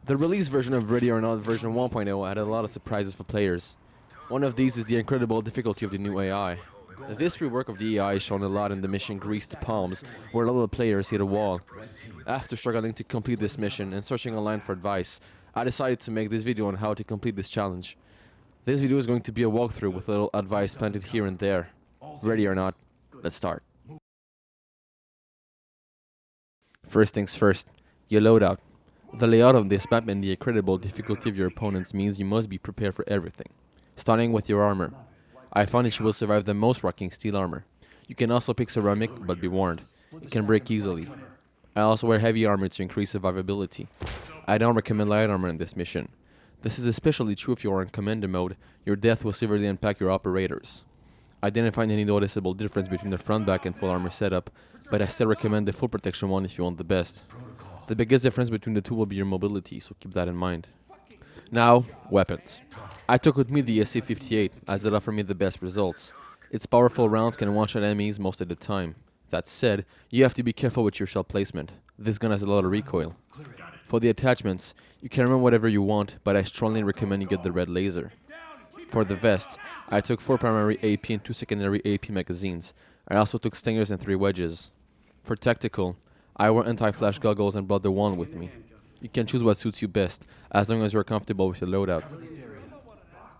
The release version of Ready or Not version 1.0 had a lot of surprises for players. One of these is the incredible difficulty of the new AI. This rework of the AI is shown a lot in the mission Greased Palms, where a lot of players hit a wall. After struggling to complete this mission and searching online for advice, I decided to make this video on how to complete this challenge. This video is going to be a walkthrough with little advice planted here and there. Ready or not, let's start. First things first, your loadout. The layout of this map and the incredible difficulty of your opponents means you must be prepared for everything. Starting with your armor. I found that you will survive the most rocking steel armor. You can also pick ceramic, but be warned, it can break easily. I also wear heavy armor to increase survivability. I don't recommend light armor in this mission. This is especially true if you are in commander mode, your death will severely impact your operators. I didn't find any noticeable difference between the front, back, and full armor setup, but I still recommend the full protection one if you want the best. The biggest difference between the two will be your mobility, so keep that in mind. Now, weapons. I took with me the SC-58, as it offered me the best results. Its powerful rounds can one-shot enemies most of the time. That said, you have to be careful with your shell placement. This gun has a lot of recoil. For the attachments, you can run whatever you want, but I strongly recommend you get the red laser. For the vest, I took 4 primary AP and 2 secondary AP magazines. I also took stingers and 3 wedges. For tactical, I wore anti-flash goggles and brought the wand with me. You can choose what suits you best, as long as you are comfortable with your loadout.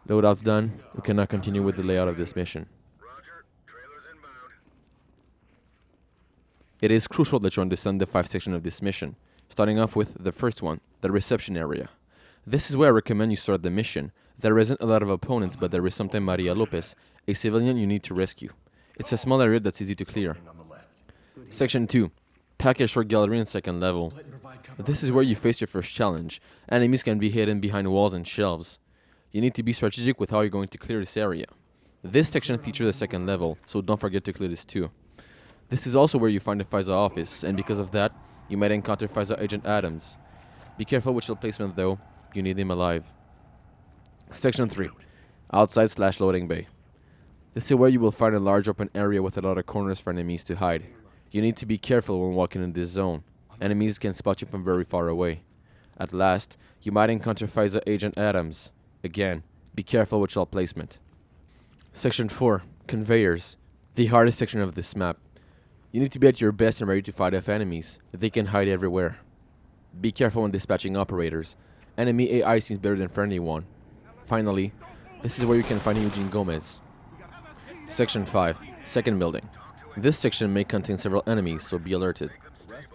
Loadout's done, we can now continue with the layout of this mission. It is crucial that you understand the 5 sections of this mission, starting off with the first one, the reception area. This is where I recommend you start the mission. There isn't a lot of opponents, but there is sometimes Maria Lopez, a civilian you need to rescue. It's a small area that's easy to clear. Section 2. Package short gallery and second level. This is where you face your first challenge. Enemies can be hidden behind walls and shelves. You need to be strategic with how you're going to clear this area. This section features a second level, so don't forget to clear this too. This is also where you find the FISA office, and because of that, you might encounter FISA Agent Adams. Be careful with your placement though, you need him alive. Section 3. Outside/loading bay. This is where you will find a large open area with a lot of corners for enemies to hide. You need to be careful when walking in this zone. Enemies can spot you from very far away. At last, you might encounter FISA Agent Adams. Again, be careful with shell placement. Section 4. Conveyors. The hardest section of this map. You need to be at your best and ready to fight off enemies. They can hide everywhere. Be careful when dispatching operators. Enemy AI seems better than friendly one. Finally, this is where you can find Eugene Gomez. Section 5. Second building. This section may contain several enemies, so be alerted.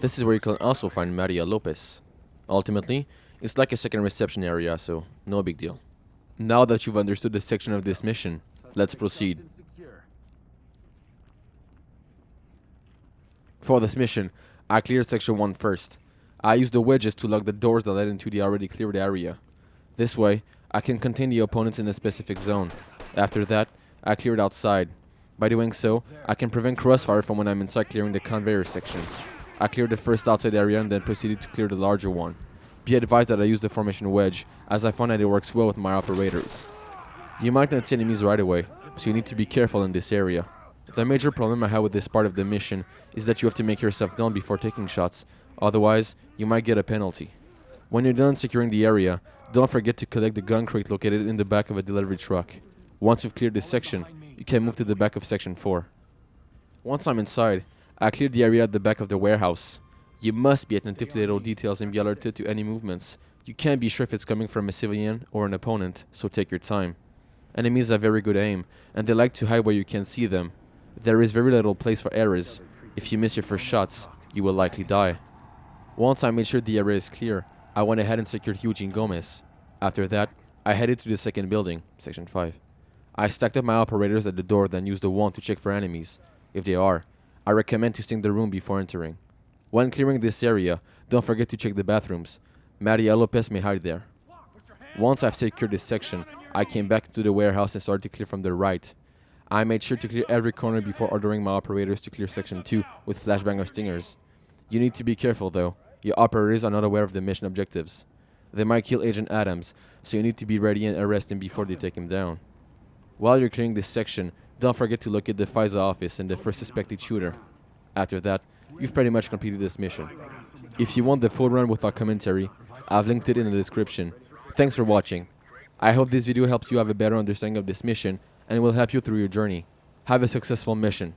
This is where you can also find Maria Lopez. Ultimately, it's like a second reception area, so no big deal. Now that you've understood this section of this mission, let's proceed. For this mission, I cleared section 1 first. I used the wedges to lock the doors that led into the already cleared area. This way, I can contain the opponents in a specific zone. After that, I cleared outside. By doing so, I can prevent crossfire from when I'm inside clearing the conveyor section. I cleared the first outside area and then proceeded to clear the larger one. Be advised that I used the formation wedge, as I found that it works well with my operators. You might not see enemies right away, so you need to be careful in this area. The major problem I have with this part of the mission is that you have to make yourself known before taking shots, otherwise you might get a penalty. When you're done securing the area, don't forget to collect the gun crate located in the back of a delivery truck. Once you've cleared this section, you can move to the back of section 4. Once I'm inside, I cleared the area at the back of the warehouse. You must be attentive to little details and be alerted to any movements. You can't be sure if it's coming from a civilian or an opponent, so take your time. Enemies have very good aim, and they like to hide where you can see them. There is very little place for errors. If you miss your first shots, you will likely die. Once I made sure the area is clear, I went ahead and secured Eugene Gomez. After that, I headed to the second building, section 5. I stacked up my operators at the door, then used the wand to check for enemies. If they are, I recommend to sting the room before entering. When clearing this area, don't forget to check the bathrooms. Maria Lopez may hide there. Once I've secured this section, I came back to the warehouse and started to clear from the right. I made sure to clear every corner before ordering my operators to clear section 2 with flashbang or stingers. You need to be careful though. Your operators are not aware of the mission objectives. They might kill Agent Adams, so you need to be ready and arrest him before they take him down. While you're clearing this section, don't forget to locate the FISA office and the first suspected shooter. After that, you've pretty much completed this mission. If you want the full run without commentary, I've linked it in the description. Thanks for watching. I hope this video helps you have a better understanding of this mission and it will help you through your journey. Have a successful mission.